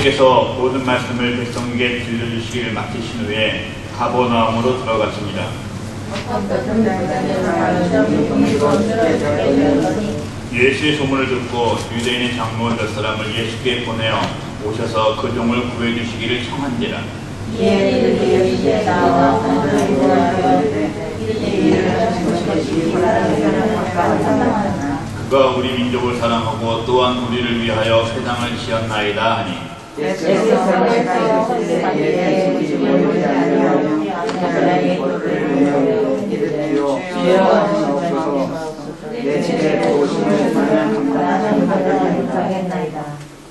예수께서 모든 말씀을 백성에게 들려주시기를 맡기신 후에 가버나움으로 들어갔습니다. 예수의 소문을 듣고 유대인의 장로 몇 사람을 예수께 보내어 오셔서 그 종을 구해주시기를 청한지라. 그가 우리 민족을 사랑하고 또한 우리를 위하여 새 땅을 지었나이다 하니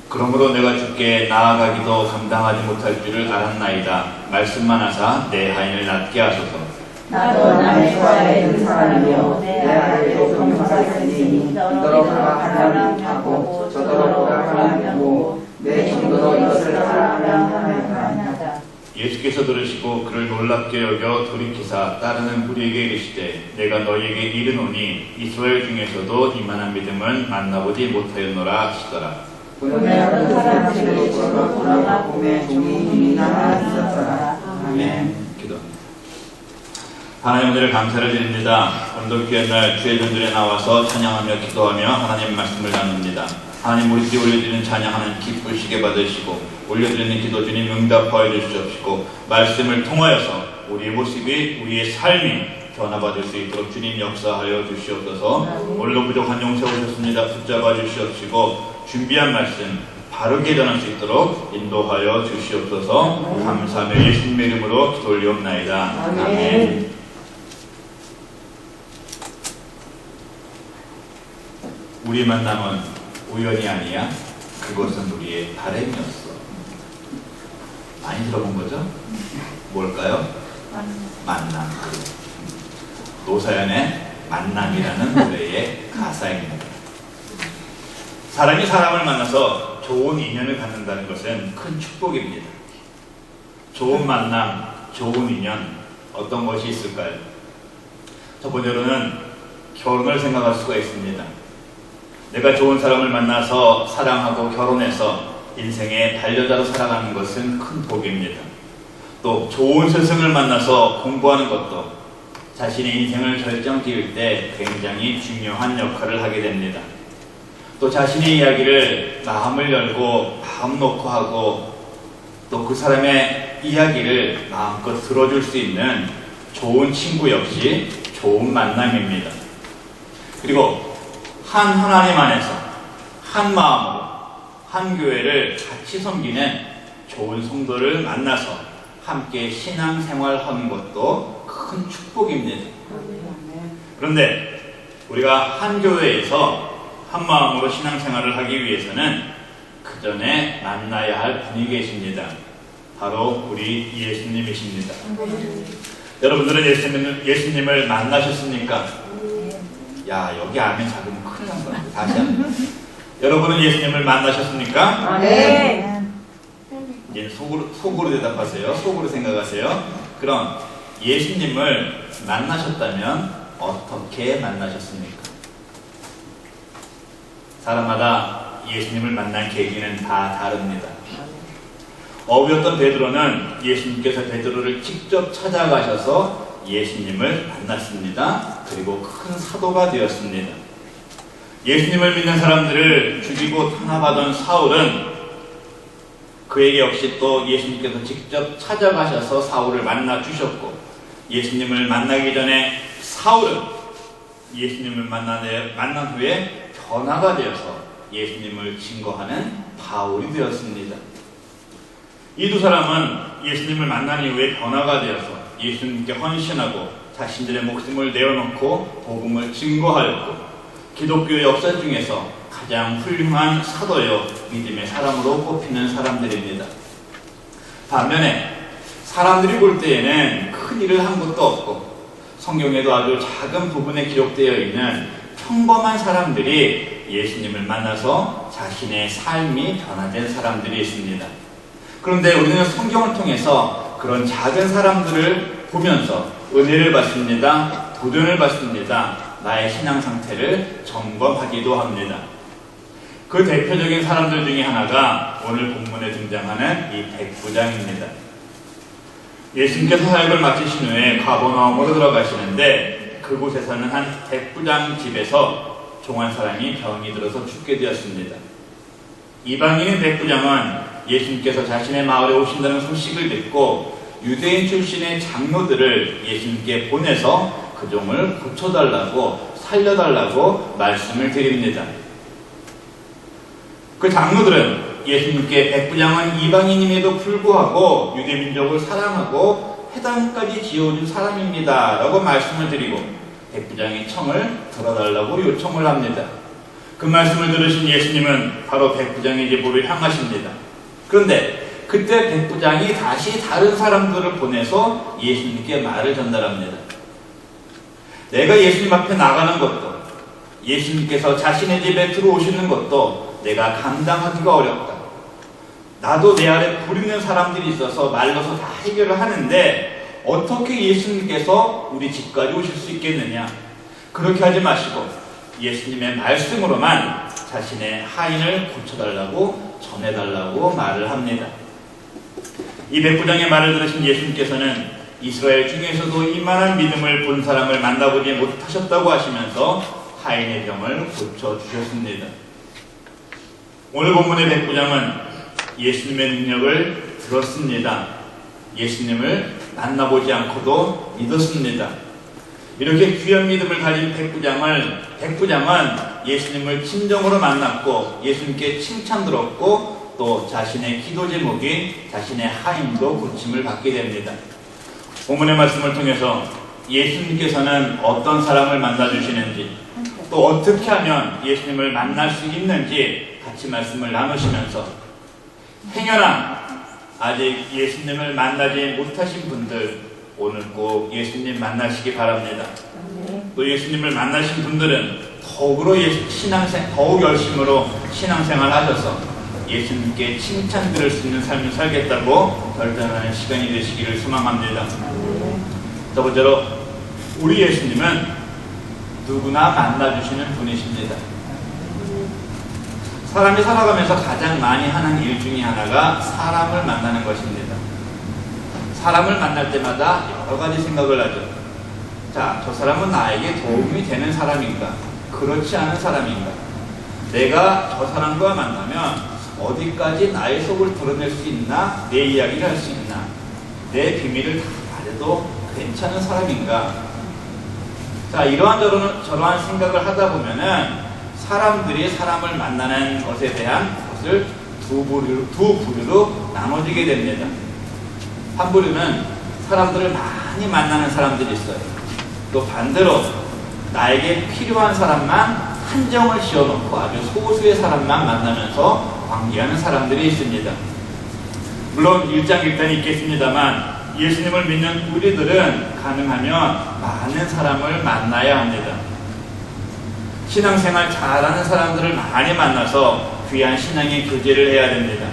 그러므로 내가 주께 나아가기도 감당하지 못할 줄을 알았나이다. 말씀만 하사 내 하인을 낫게 하소서. 나도 남의 과에 은사하며 내 아들도 경사했으니 너로 그가 바람을 타고 저더러 그가 바람을 보고 내 힘으로 이것을 사랑하나이다. 예수께서 들으시고 그를 놀랍게 여겨 돌이키사 따르는 무리에게 이르시되 내가 너희에게 이르노니 이스라엘 중에서도 이만한 믿음은 만나보지 못하였노라 하시더라. 오늘 사람들이 돌아가 보매 종이 힘이 남아 있었더라. 아멘. 기도. 하나님, 오늘 감사를 드립니다. 오늘도 귀한 날 주의 전전에 나와서 찬양하며 기도하며 하나님 말씀을 나눕니다. 하나님, 우리들이 올려드리는 찬양 하나님 기쁘시게 받으시고 올려드리는 기도 주님 응답하여 주시옵시고 말씀을 통하여서 우리의 모습이 우리의 삶이 변화받을 수 있도록 주님 역사하여 주시옵소서. 오늘도 부족한 용서 오셨습니다. 붙잡아 주시옵시고 준비한 말씀 바르게 전할 수 있도록 인도하여 주시옵소서. 감사하며 예수님의 이름으로 기도 올리옵나이다. 아멘. 우리 만남은 우연이 아니야. 그것은 우리의 바람이었어. 많이 들어본 거죠? 뭘까요? 만남. 노사연의 만남이라는 노래의 가사입니다. 사람이 사람을 만나서 좋은 인연을 갖는다는 것은 큰 축복입니다. 좋은 만남, 좋은 인연, 어떤 것이 있을까요? 첫 번째로는 결혼을 생각할 수가 있습니다. 내가 좋은 사람을 만나서 사랑하고 결혼해서 인생의 반려자로 살아가는 것은 큰 복입니다. 또 좋은 스승을 만나서 공부하는 것도 자신의 인생을 결정지을 때 굉장히 중요한 역할을 하게 됩니다. 또 자신의 이야기를 마음을 열고 마음 놓고 하고 또 그 사람의 이야기를 마음껏 들어줄 수 있는 좋은 친구 역시 좋은 만남입니다. 그리고 한 하나님 안에서 한 마음으로 한 교회를 같이 섬기는 좋은 성도를 만나서 함께 신앙생활하는 것도 큰 축복입니다. 그런데 우리가 한 교회에서 한 마음으로 신앙생활을 하기 위해서는 그 전에 만나야 할 분이 계십니다. 바로 우리 예수님이십니다. 여러분들은 예수님을 만나셨습니까? 야, 여기 아멘 작으면 큰일 난 거야. 다시 한번. 여러분은 예수님을 만나셨습니까? 네. 이제 속으로 대답하세요. 속으로 생각하세요. 그럼 예수님을 만나셨다면 어떻게 만나셨습니까? 사람마다 예수님을 만난 계기는 다 다릅니다. 어부였던 베드로는 예수님께서 베드로를 직접 찾아가셔서 예수님을 만났습니다. 그리고 큰 사도가 되었습니다. 예수님을 믿는 사람들을 죽이고 탄압하던 사울은 그에게 역시 또 예수님께서 직접 찾아가셔서 사울을 만나 주셨고, 예수님을 만나기 전에 사울은 예수님을 만난 후에 변화가 되어서 예수님을 증거하는 바울이 되었습니다. 이 두 사람은 예수님을 만난 이후에 변화가 되어서 예수님께 헌신하고 자신들의 목숨을 내어놓고 복음을 증거하였고, 기독교 역사 중에서 가장 훌륭한 사도요 믿음의 사람으로 꼽히는 사람들입니다. 반면에 사람들이 볼 때에는 큰 일을 한 것도 없고 성경에도 아주 작은 부분에 기록되어 있는 평범한 사람들이 예수님을 만나서 자신의 삶이 변화된 사람들이 있습니다. 그런데 우리는 성경을 통해서 그런 작은 사람들을 보면서 은혜를 받습니다. 도전을 받습니다. 나의 신앙 상태를 점검하기도 합니다. 그 대표적인 사람들 중에 하나가 오늘 본문에 등장하는 이 백부장입니다. 예수님께서 사역을 마치신 후에 가버나움으로 들어가시는데 그곳에 사는 한 백부장 집에서 종한 사람이 병이 들어서 죽게 되었습니다. 이방인인 백부장은 예수님께서 자신의 마을에 오신다는 소식을 듣고 유대인 출신의 장로들을 예수님께 보내서 그 종을 고쳐달라고 살려달라고 말씀을 드립니다. 그 장로들은 예수님께 백부장은 이방인임에도 불구하고 유대민족을 사랑하고 회당까지 지어준 사람입니다 라고 말씀을 드리고 백부장의 청을 들어달라고 요청을 합니다. 그 말씀을 들으신 예수님은 바로 백부장의 집으로 향하십니다. 그런데 그때 백부장이 다시 다른 사람들을 보내서 예수님께 말을 전달합니다. 내가 예수님 앞에 나가는 것도 예수님께서 자신의 집에 들어오시는 것도 내가 감당하기가 어렵다. 나도 내 아래 부리는 사람들이 있어서 말로서 다 해결을 하는데 어떻게 예수님께서 우리 집까지 오실 수 있겠느냐. 그렇게 하지 마시고 예수님의 말씀으로만 자신의 하인을 고쳐달라고 전해달라고 말을 합니다. 이 백부장의 말을 들으신 예수님께서는 이스라엘 중에서도 이만한 믿음을 본 사람을 만나보지 못하셨다고 하시면서 하인의 병을 고쳐주셨습니다. 오늘 본문의 백부장은 예수님의 능력을 들었습니다. 예수님을 만나보지 않고도 믿었습니다. 이렇게 귀한 믿음을 가진 백부장은 예수님을 친정으로 만났고 예수님께 칭찬 들었고 또 자신의 기도 제목인 자신의 하인도 고침을 받게 됩니다. 본문의 말씀을 통해서 예수님께서는 어떤 사람을 만나주시는지 또 어떻게 하면 예수님을 만날 수 있는지 같이 말씀을 나누시면서 행여나 아직 예수님을 만나지 못하신 분들 오늘 꼭 예수님 만나시기 바랍니다. 또 예수님을 만나신 분들은 더욱 열심으로 신앙생활 하셔서 예수님께 칭찬 들을 수 있는 삶을 살겠다고 결단하는 시간이 되시기를 소망합니다. 첫 번째로 우리 예수님은 누구나 만나주시는 분이십니다. 사람이 살아가면서 가장 많이 하는 일 중에 하나가 사람을 만나는 것입니다. 사람을 만날 때마다 여러 가지 생각을 하죠. 자, 저 사람은 나에게 도움이 되는 사람인가? 그렇지 않은 사람인가? 내가 저 사람과 만나면 어디까지 나의 속을 드러낼 수 있나? 내 이야기를 할 수 있나? 내 비밀을 다 말해도 괜찮은 사람인가? 자, 저러한 생각을 하다 보면은 사람들이 사람을 만나는 것에 대한 것을 두 부류로 나눠지게 됩니다. 한 부류는 사람들을 많이 만나는 사람들이 있어요. 또 반대로 나에게 필요한 사람만 한정을 지어놓고 아주 소수의 사람만 만나면서 관계하는 사람들이 있습니다. 물론 일장일단이 있겠습니다만 예수님을 믿는 우리들은 가능하면 많은 사람을 만나야 합니다. 신앙생활 잘하는 사람들을 많이 만나서 귀한 신앙의 교제를 해야 됩니다.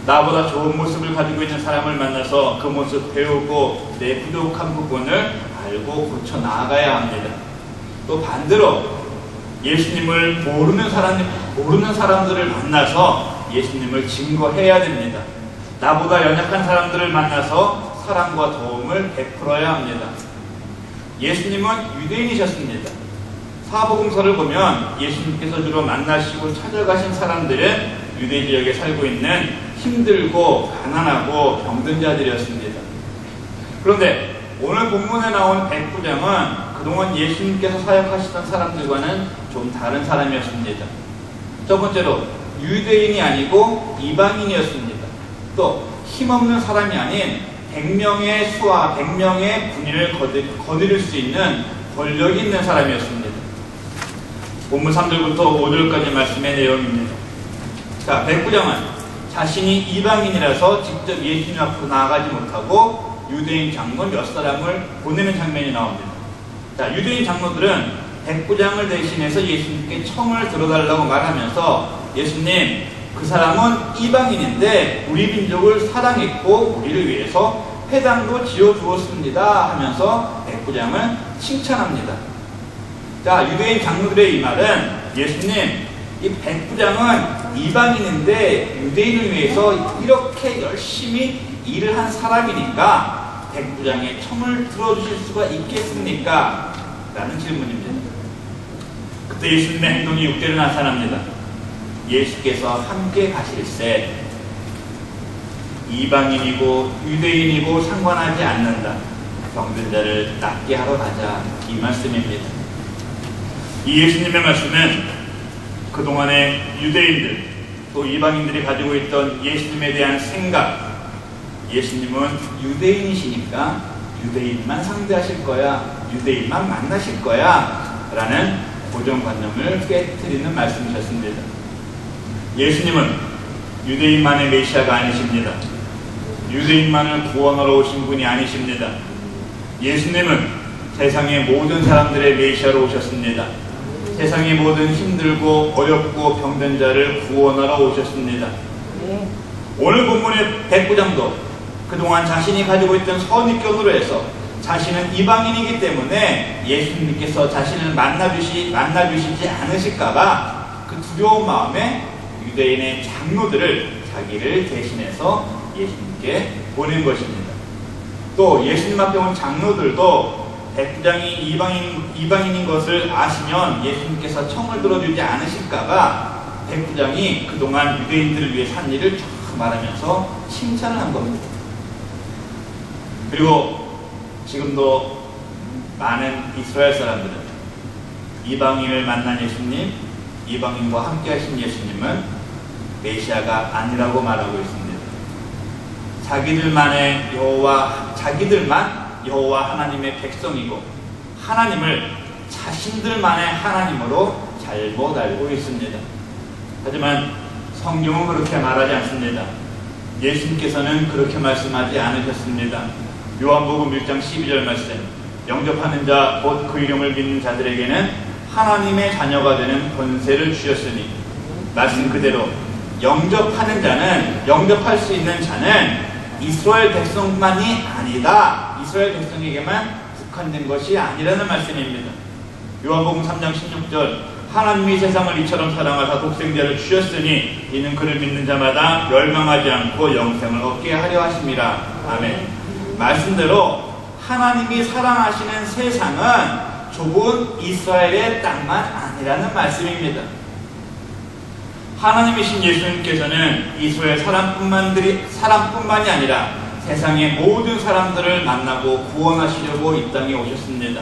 나보다 좋은 모습을 가지고 있는 사람을 만나서 그 모습 배우고 내 부족한 부분을 알고 고쳐 나아가야 합니다. 또 반대로 예수님을 모르는 사람들을 만나서 예수님을 증거해야 됩니다. 나보다 연약한 사람들을 만나서 사랑과 도움을 베풀어야 합니다. 예수님은 유대인이셨습니다. 사복음서를 보면 예수님께서 주로 만나시고 찾아가신 사람들은 유대 지역에 살고 있는 힘들고 가난하고 병든 자들이었습니다. 그런데 오늘 본문에 나온 백부장은 그동안 예수님께서 사역하시던 사람들과는 좀 다른 사람이었습니다. 첫 번째로 유대인이 아니고 이방인이었습니다. 또 힘없는 사람이 아닌 100명의 군인을 거느릴 수 있는 권력이 있는 사람이었습니다. 본문 3절부터 5절까지 말씀의 내용입니다. 자, 백부장은 자신이 이방인이라서 직접 예수님 앞으로 나아가지 못하고 유대인 장로 몇 사람을 보내는 장면이 나옵니다. 자, 유대인 장로들은 백부장을 대신해서 예수님께 청을 들어달라고 말하면서 예수님, 그 사람은 이방인인데 우리 민족을 사랑했고 우리를 위해서 회당도 지어주었습니다 하면서 백부장을 칭찬합니다. 자, 유대인 장로들의 이 말은 예수님, 이 백부장은 이방인인데 유대인을 위해서 이렇게 열심히 일을 한 사람이니까 백부장의 청을 들어주실 수가 있겠습니까? 라는 질문입니다. 그때 예수님의 행동이 육대로 나타납니다. 예수께서 함께 가실새 이방인이고 유대인이고 상관하지 않는다. 병든 자를 낫게 하러 가자. 이 말씀입니다. 이 예수님의 말씀은 그동안의 유대인들 또 이방인들이 가지고 있던 예수님에 대한 생각, 예수님은 유대인이시니까 유대인만 상대하실 거야, 유대인만 만나실 거야 라는 고정관념을 깨뜨리는 말씀이셨습니다. 예수님은 유대인만의 메시아가 아니십니다. 유대인만을 구원하러 오신 분이 아니십니다. 예수님은 세상의 모든 사람들의 메시아로 오셨습니다. 세상의 모든 힘들고 어렵고 병든 자를 구원하러 오셨습니다. 오늘 본문의 백부장도 그동안 자신이 가지고 있던 선입견으로 해서 자신은 이방인이기 때문에 예수님께서 자신을 만나주시지 않으실까봐 그 두려운 마음에 유대인의 장로들을 자기를 대신해서 예수님께 보낸 것입니다. 또 예수님 앞에 온 장로들도 백부장이 이방인인 것을 아시면 예수님께서 청을 들어주지 않으실까봐 백부장이 그동안 유대인들을 위해 산 일을 쭉 말하면서 칭찬을 한 겁니다. 그리고 지금도 많은 이스라엘 사람들은 이방인을 만난 예수님, 이방인과 함께 하신 예수님은 메시아가 아니라고 말하고 있습니다. 자기들만 여호와 하나님의 백성이고 하나님을 자신들만의 하나님으로 잘못 알고 있습니다. 하지만 성경은 그렇게 말하지 않습니다. 예수님께서는 그렇게 말씀하지 않으셨습니다. 요한복음 1장 12절 말씀, 영접하는 자 곧 그 이름을 믿는 자들에게는 하나님의 자녀가 되는 권세를 주셨으니, 말씀 그대로 영접하는 자는, 영접할 수 있는 자는 이스라엘 백성만이 아니다. 이스라엘 백성에게만 국한된 것이 아니라는 말씀입니다. 요한복음 3장 16절, 하나님이 세상을 이처럼 사랑하사 독생자를 주셨으니 이는 그를 믿는 자마다 멸망하지 않고 영생을 얻게 하려 하심이라. 아멘. 말씀대로 하나님이 사랑하시는 세상은 좁은 이스라엘의 땅만 아니라는 말씀입니다. 하나님이신 예수님께서는 이스라엘 사람뿐만이 아니라 세상의 모든 사람들을 만나고 구원하시려고 이 땅에 오셨습니다.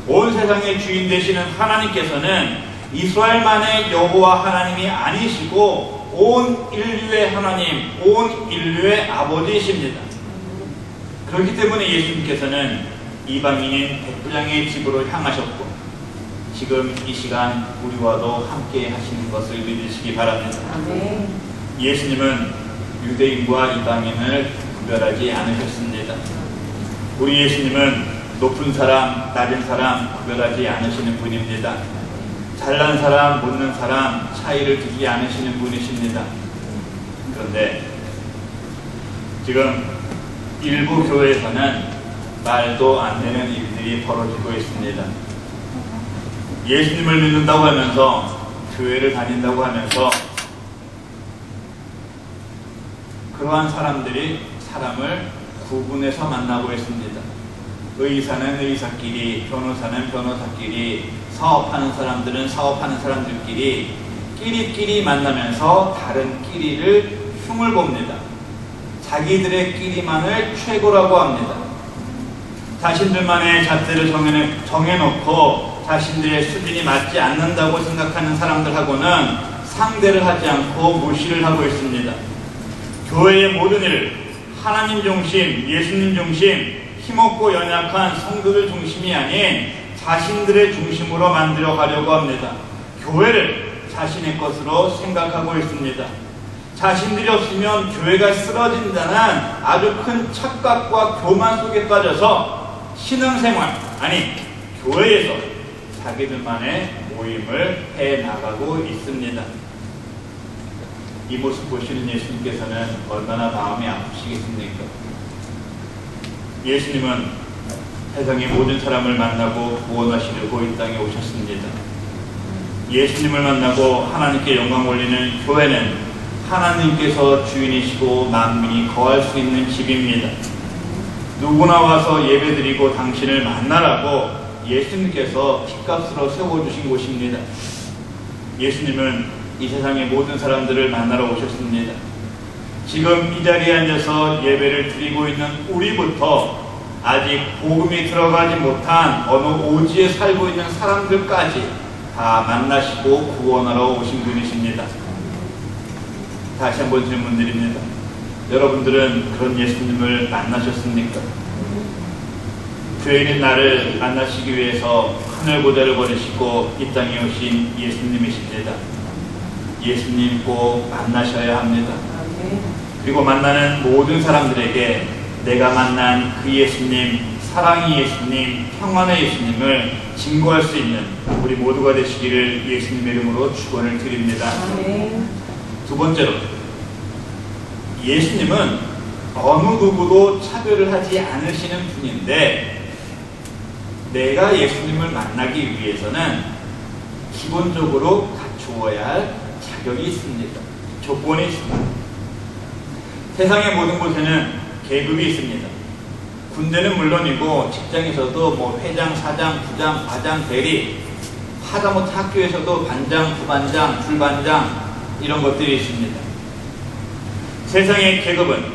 온 세상의 주인 되시는 하나님께서는 이스라엘만의 여호와 하나님이 아니시고 온 인류의 하나님, 온 인류의 아버지이십니다. 그렇기 때문에 예수님께서는 이방인인 백부장의 집으로 향하셨고 지금 이 시간 우리와도 함께 하시는 것을 믿으시기 바랍니다. 예수님은 유대인과 이방인을 구별하지 않으셨습니다. 우리 예수님은 높은 사람, 낮은 사람 구별하지 않으시는 분입니다. 잘난 사람, 못난 사람 차이를 두지 않으시는 분이십니다. 그런데 지금 일부 교회에서는 말도 안 되는 일들이 벌어지고 있습니다. 예수님을 믿는다고 하면서 교회를 다닌다고 하면서 그러한 사람들이 사람을 구분해서 만나고 있습니다. 의사는 의사끼리, 변호사는 변호사끼리, 사업하는 사람들은 사업하는 사람들끼리 끼리끼리 만나면서 다른 끼리를 흉을 봅니다. 자기들의 끼리만을 최고라고 합니다. 자신들만의 잣대를 정해놓고 자신들의 수준이 맞지 않는다고 생각하는 사람들하고는 상대를 하지 않고 무시를 하고 있습니다. 교회의 모든 일을 하나님 중심, 예수님 중심, 힘없고 연약한 성도들 중심이 아닌 자신들의 중심으로 만들어 가려고 합니다. 교회를 자신의 것으로 생각하고 있습니다. 자신들이 없으면 교회가 쓰러진다는 아주 큰 착각과 교만 속에 빠져서 신앙생활, 아니 교회에서 자기들만의 모임을 해나가고 있습니다. 이 모습 보시는 예수님께서는 얼마나 마음이 아프시겠습니까? 예수님은 세상의 모든 사람을 만나고 구원하시려고 이 땅에 오셨습니다. 예수님을 만나고 하나님께 영광 올리는 교회는 하나님께서 주인이시고 만민이 거할 수 있는 집입니다. 누구나 와서 예배드리고 당신을 만나라고 예수님께서 핏값으로 세워주신 곳입니다. 예수님은 이 세상의 모든 사람들을 만나러 오셨습니다. 지금 이 자리에 앉아서 예배를 드리고 있는 우리부터 아직 복음이 들어가지 못한 어느 오지에 살고 있는 사람들까지 다 만나시고 구원하러 오신 분이십니다. 다시 한번 질문드립니다. 여러분들은 그런 예수님을 만나셨습니까? 죄인인 나를 만나시기 위해서 하늘 보좌를 버리시고 이 땅에 오신 예수님이십니다. 예수님 꼭 만나셔야 합니다. 그리고 만나는 모든 사람들에게 내가 만난 그 예수님, 사랑의 예수님, 평안의 예수님을 증거할 수 있는 우리 모두가 되시기를 예수님의 이름으로 축원을 드립니다. 두 번째로, 예수님은 어느 누구도 차별을 하지 않으시는 분인데 내가 예수님을 만나기 위해서는 기본적으로 갖추어야 할 자격이 있습니다. 조건이 있습니다. 세상의 모든 곳에는 계급이 있습니다. 군대는 물론이고 직장에서도 회장, 사장, 부장, 과장, 대리, 하다못해 학교에서도 반장, 부반장, 불반장 이런 것들이 있습니다. 세상의 계급은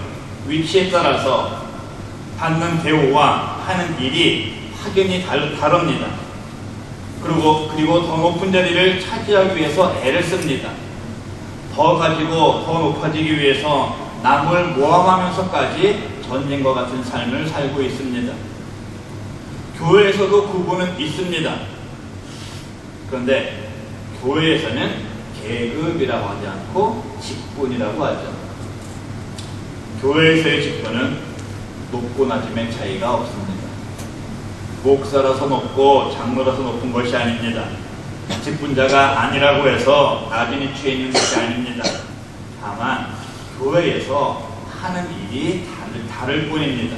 위치에 따라서 받는 대우와 하는 일이 확연히 다릅니다. 그리고 더 높은 자리를 차지하기 위해서 애를 씁니다. 더 가지고 더 높아지기 위해서 남을 모함하면서까지 전쟁과 같은 삶을 살고 있습니다. 교회에서도 구분은 있습니다. 그런데 교회에서는 계급이라고 하지 않고 직분이라고 하죠. 교회에서의 직분은 높고 낮음의 차이가 없습니다. 목사라서 높고 장로라서 높은 것이 아닙니다. 직분자가 아니라고 해서 낮은 위치에 있는 것이 아닙니다. 다만 교회에서 하는 일이 다를 뿐입니다.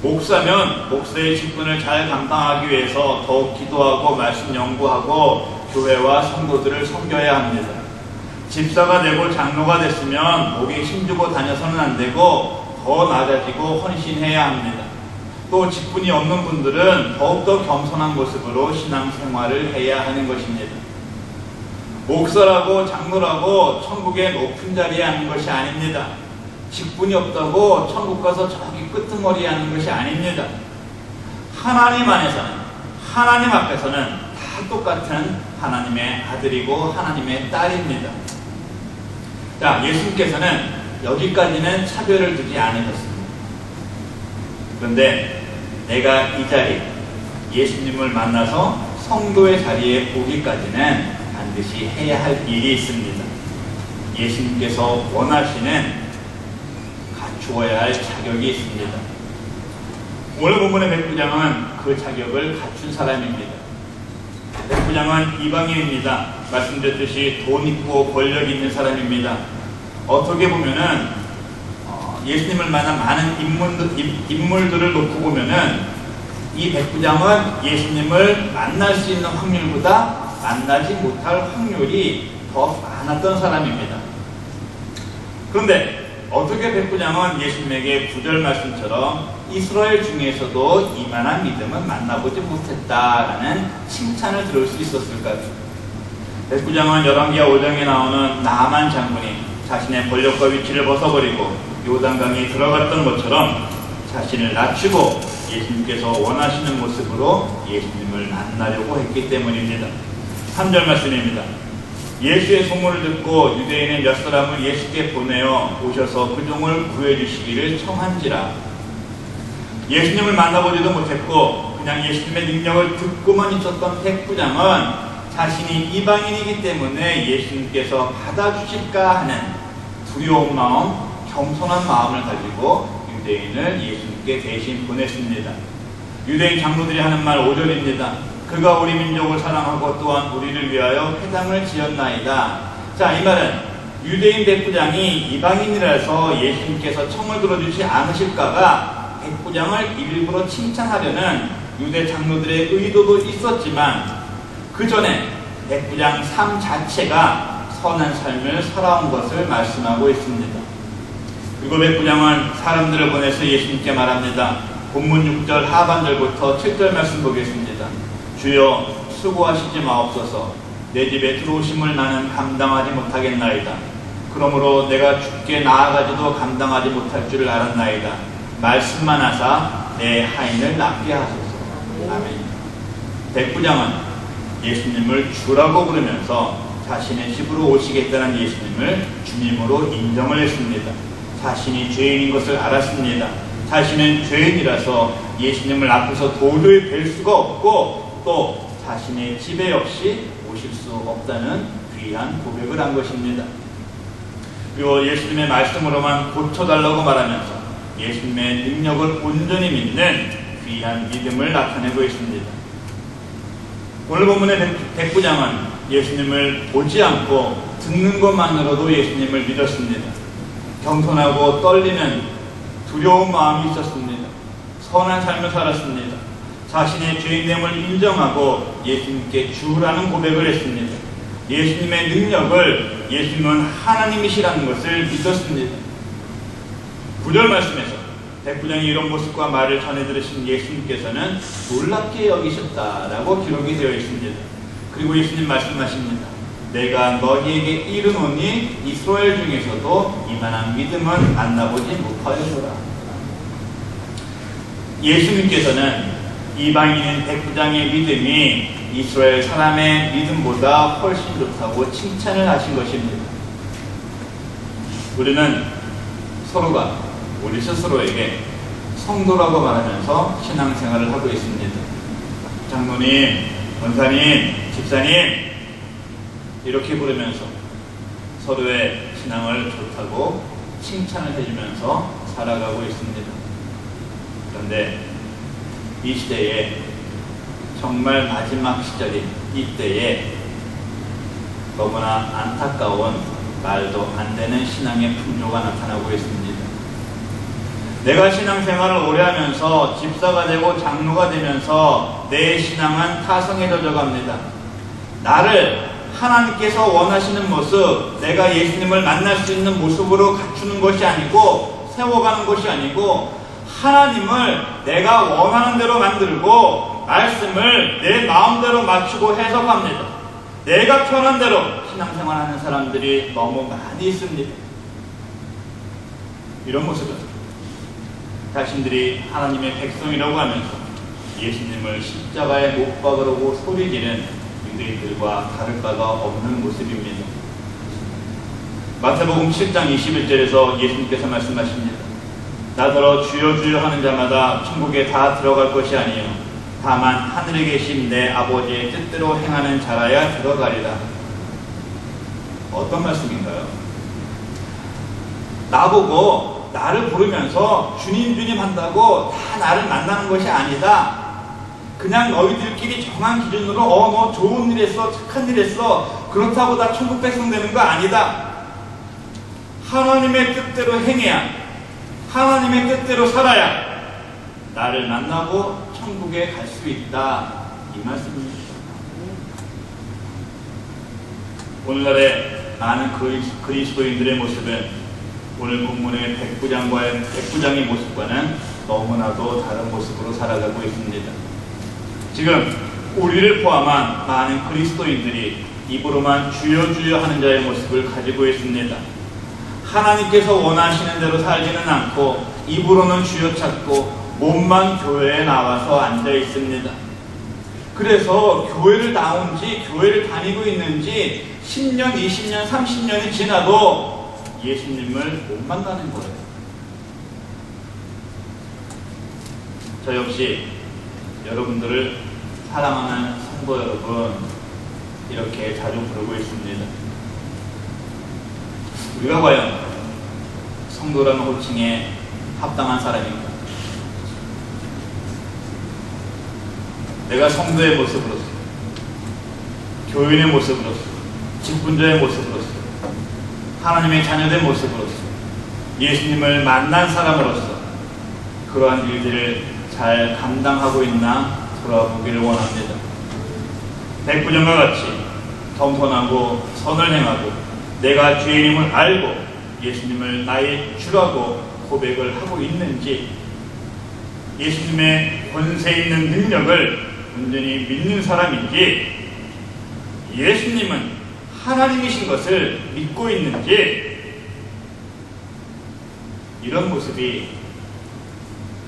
목사면 목사의 직분을 잘 감당하기 위해서 더욱 기도하고 말씀 연구하고 교회와 성도들을 섬겨야 합니다. 집사가 되고 장로가 됐으면 목에 힘주고 다녀서는 안 되고 더 낮아지고 헌신해야 합니다. 또 직분이 없는 분들은 더욱더 겸손한 모습으로 신앙생활을 해야 하는 것입니다. 목사라고 장로라고 천국의 높은 자리에 앉는 것이 아닙니다. 직분이 없다고 천국 가서 저기 끄트머리에 앉는 것이 아닙니다. 하나님 안에서는, 하나님 앞에서는 다 똑같은 하나님의 아들이고 하나님의 딸입니다. 자, 예수님께서는 여기까지는 차별을 두지 않으셨습니다. 그런데 내가 이 자리, 예수님을 만나서 성도의 자리에 오기까지는 반드시 해야 할 일이 있습니다. 예수님께서 원하시는 갖추어야 할 자격이 있습니다. 오늘 본문의 백부장은 그 자격을 갖춘 사람입니다. 백부장은 이방인입니다. 말씀드렸듯이 돈 있고 권력 있는 사람입니다. 어떻게 보면은 예수님을 만난 많은 인물들을 놓고 보면은 이 백부장은 예수님을 만날 수 있는 확률보다 만나지 못할 확률이 더 많았던 사람입니다. 그런데 어떻게 백부장은 예수님에게 구절 말씀처럼 이스라엘 중에서도 이만한 믿음은 만나보지 못했다라는 칭찬을 들을 수 있었을까요? 백부장은 열왕기하 5장에 나오는 나아만 장군이 자신의 권력과 위치를 벗어버리고 요단강에 들어갔던 것처럼 자신을 낮추고 예수님께서 원하시는 모습으로 예수님을 만나려고 했기 때문입니다. 3절 말씀입니다. 예수의 소문을 듣고 유대인의 몇 사람을 예수께 보내어 오셔서 그 종을 구해주시기를 청한지라. 예수님을 만나보지도 못했고 그냥 예수님의 능력을 듣고만 있었던 백부장은 자신이 이방인이기 때문에 예수님께서 받아주실까 하는 두려운 마음, 겸손한 마음을 가지고 유대인을 예수님께 대신 보냈습니다. 유대인 장로들이 하는 말 5절입니다. 그가 우리 민족을 사랑하고 또한 우리를 위하여 회당을 지었나이다. 자, 이 말은 유대인 백부장이 이방인이라서 예수님께서 청을 들어주지 않으실까봐 백부장을 일부러 칭찬하려는 유대 장로들의 의도도 있었지만 그 전에 백부장 삶 자체가 선한 삶을 살아온 것을 말씀하고 있습니다. 그리고 백부장은 사람들을 보내서 예수님께 말합니다. 본문 6절 하반절부터 7절 말씀 보겠습니다. 주여 수고하시지 마옵소서. 내 집에 들어오심을 나는 감당하지 못하겠나이다. 그러므로 내가 주께 나아가지도 감당하지 못할 줄을 알았나이다. 말씀만 하사 내 하인을 낫게 하소서. 아멘. 백부장은 예수님을 주라고 부르면서 자신의 집으로 오시겠다는 예수님을 주님으로 인정을 했습니다. 자신이 죄인인 것을 알았습니다. 자신은 죄인이라서 예수님을 앞에서 도저히 뵐 수가 없고 또 자신의 집에 없이 오실 수 없다는 귀한 고백을 한 것입니다. 그리고 예수님의 말씀으로만 고쳐달라고 말하면서 예수님의 능력을 온전히 믿는 귀한 믿음을 나타내고 있습니다. 오늘 본문의 백부장은 예수님을 보지 않고 듣는 것만으로도 예수님을 믿었습니다. 겸손하고 떨리는 두려운 마음이 있었습니다. 선한 삶을 살았습니다. 자신의 죄인됨을 인정하고 예수님께 주라는 고백을 했습니다. 예수님의 능력을 예수님은 하나님이시라는 것을 믿었습니다. 9절 말씀에서 백부장이 이런 모습과 말을 전해 들으신 예수님께서는 놀랍게 여기셨다라고 기록이 되어 있습니다. 그리고 예수님 말씀하십니다. 내가 너희에게 이르노니 이스라엘 중에서도 이만한 믿음은 만나보지 못하였노라. 예수님께서는 이방인인 백부장의 믿음이 이스라엘 사람의 믿음보다 훨씬 좋다고 칭찬을 하신 것입니다. 우리는 서로가 우리 스스로에게 성도라고 말하면서 신앙생활을 하고 있습니다. 장로님, 권사님, 집사님 이렇게 부르면서 서로의 신앙을 좋다고 칭찬을 해주면서 살아가고 있습니다. 그런데 이 시대에 정말 마지막 시절인 이때에 너무나 안타까운 말도 안 되는 신앙의 풍조가 나타나고 있습니다. 내가 신앙생활을 오래 하면서 집사가 되고 장로가 되면서 내 신앙은 타성에 젖어갑니다. 나를 하나님께서 원하시는 모습, 내가 예수님을 만날 수 있는 모습으로 갖추는 것이 아니고 세워가는 것이 아니고 하나님을 내가 원하는 대로 만들고 말씀을 내 마음대로 맞추고 해석합니다. 내가 편한 대로 신앙생활하는 사람들이 너무 많이 있습니다. 이런 모습은 자신들이 하나님의 백성이라고 하면서 예수님을 십자가에 못 박으려고 소리지는 유대인들과 다를 바가 없는 모습입니다. 마태복음 7장 21절에서 예수님께서 말씀하십니다. 나더러 주여 주여 하는 자마다 천국에 다 들어갈 것이 아니요 다만 하늘에 계신 내 아버지의 뜻대로 행하는 자라야 들어가리라. 어떤 말씀인가요? 나보고 나를 부르면서 주님 주님 한다고 다 나를 만나는 것이 아니다. 그냥 너희들끼리 정한 기준으로 너 좋은 일 했어, 착한 일 했어, 그렇다고 다 천국 백성 되는 거 아니다. 하나님의 뜻대로 행해야, 하나님의 뜻대로 살아야 나를 만나고 천국에 갈 수 있다. 이 말씀입니다. 오늘날의 많은 그리스도인들의 모습은 오늘 본문의 백부장의 모습과는 너무나도 다른 모습으로 살아가고 있습니다. 지금 우리를 포함한 많은 그리스도인들이 입으로만 주여 주여 하는 자의 모습을 가지고 있습니다. 하나님께서 원하시는 대로 살지는 않고 입으로는 주여 찾고 몸만 교회에 나와서 앉아 있습니다. 그래서 교회를 나온지 교회를 다니고 있는지 10년, 20년, 30년이 지나도 예수님을 못 만나는 거예요. 저 역시 여러분들을 사랑하는 성도 여러분 이렇게 자주 부르고 있습니다. 우리가 과연 성도라는 호칭에 합당한 사람인가? 내가 성도의 모습으로서, 교인의 모습으로서, 직분자의 모습으로서, 하나님의 자녀된 모습으로서, 예수님을 만난 사람으로서 그러한 일들을 잘 감당하고 있나 돌아보기를 원합니다. 백부장과 같이 겸손하고 선을 행하고 내가 죄인임을 알고 예수님을 나의 주라고 고백을 하고 있는지, 예수님의 권세 있는 능력을 온전히 믿는 사람인지, 예수님은 하나님이신 것을 믿고 있는지, 이런 모습이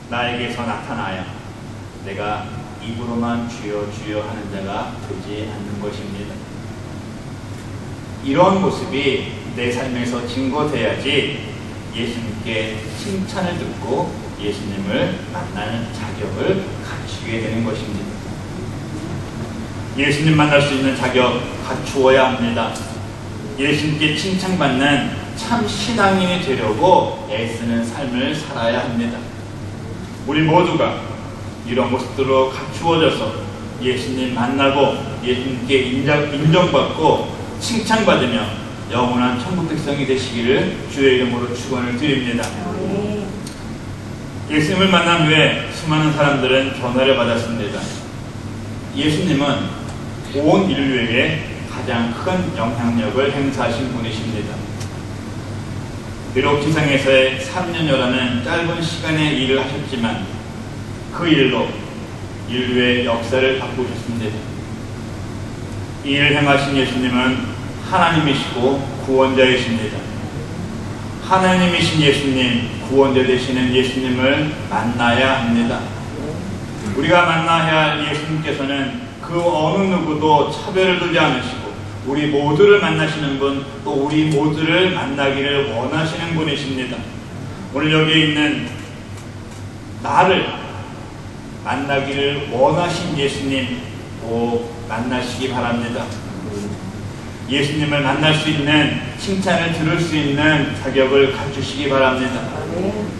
나에게서 나타나야 내가 입으로만 주여 주여 하는 자가 되지 않는 것입니다. 이런 모습이 내 삶에서 증거돼야지 예수님께 칭찬을 듣고 예수님을 만나는 자격을 갖추게 되는 것입니다. 예수님 만날 수 있는 자격 갖추어야 합니다. 예수님께 칭찬받는 참 신앙인이 되려고 애쓰는 삶을 살아야 합니다. 우리 모두가 이런 모습들로 갖추어져서 예수님 만나고 예수님께 인정받고 칭찬받으며 영원한 천국 백성이 되시기를 주의 이름으로 축원을 드립니다. 예수님을 만난 후에 수많은 사람들은 변화를 받았습니다. 예수님은 온 인류에게 가장 큰 영향력을 행사하신 분이십니다. 비록 지상에서의 3년여라는 짧은 시간의 일을 하셨지만 그 일로 인류의 역사를 바꾸셨습니다. 이 일을 행하신 예수님은 하나님이시고 구원자이십니다. 하나님이신 예수님, 구원자 되시는 예수님을 만나야 합니다. 우리가 만나야 할 예수님께서는 그 어느 누구도 차별을 두지 않으시고 우리 모두를 만나시는 분, 또 우리 모두를 만나기를 원하시는 분이십니다. 오늘 여기 있는 나를 만나기를 원하신 예수님 꼭 만나시기 바랍니다. 예수님을 만날 수 있는, 칭찬을 들을 수 있는 자격을 갖추시기 바랍니다.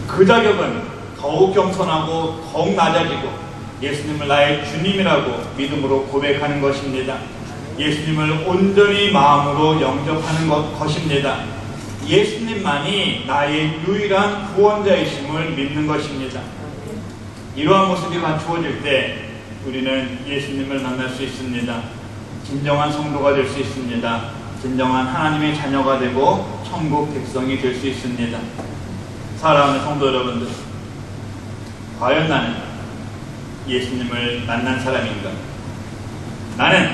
그 자격은 더욱 겸손하고 더욱 낮아지고 예수님을 나의 주님이라고 믿음으로 고백하는 것입니다. 예수님을 온전히 마음으로 영접하는 것입니다. 예수님만이 나의 유일한 구원자이심을 믿는 것입니다. 이러한 모습이 갖추어질 때 우리는 예수님을 만날 수 있습니다. 진정한 성도가 될 수 있습니다. 진정한 하나님의 자녀가 되고 천국 백성이 될 수 있습니다. 사랑하는 성도 여러분들, 과연 나는 예수님을 만난 사람인가? 나는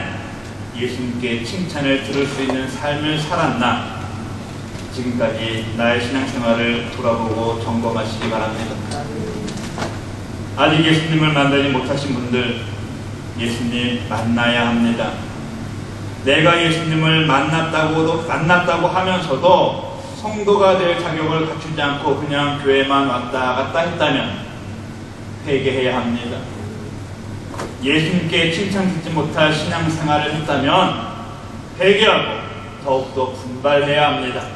예수님께 칭찬을 들을 수 있는 삶을 살았나? 지금까지 나의 신앙생활을 돌아보고 점검하시기 바랍니다. 아직 예수님을 만나지 못하신 분들, 예수님 만나야 합니다. 내가 예수님을 만났다고 하면서도 성도가 될 자격을 갖추지 않고 그냥 교회만 왔다 갔다 했다면 회개해야 합니다. 예수님께 칭찬 듣지 못할 신앙생활을 했다면 회개하고 더욱더 분발해야 합니다.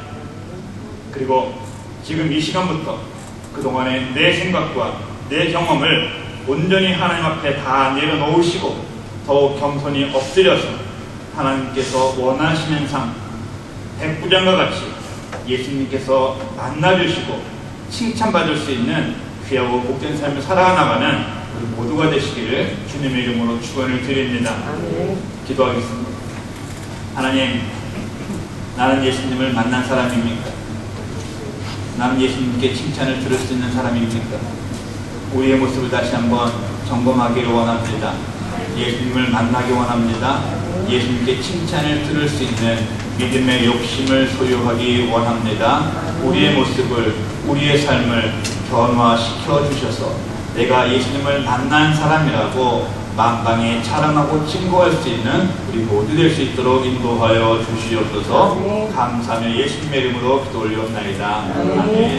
그리고 지금 이 시간부터 그동안의 내 생각과 내 경험을 온전히 하나님 앞에 다 내려놓으시고 더욱 겸손히 엎드려서 하나님께서 원하시는 삶, 백부장과 같이 예수님께서 만나주시고 칭찬받을 수 있는 귀하고 복된 삶을 살아나가는 우리 모두가 되시기를 주님의 이름으로 축원을 드립니다. 기도하겠습니다. 하나님, 나는 예수님을 만난 사람입니까? 나는 예수님께 칭찬을 들을 수 있는 사람입니까? 우리의 모습을 다시 한번 점검하기를 원합니다. 예수님을 만나기 원합니다. 예수님께 칭찬을 들을 수 있는 믿음의 욕심을 소유하기 원합니다. 우리의 모습을, 우리의 삶을 변화시켜 주셔서 내가 예수님을 만난 사람이라고 만방에 자랑하고 증거할 수 있는 우리 모두 될 수 있도록 인도하여 주시옵소서. 감사하며 예수님의 이름으로 기도 올리옵나이다. 아멘.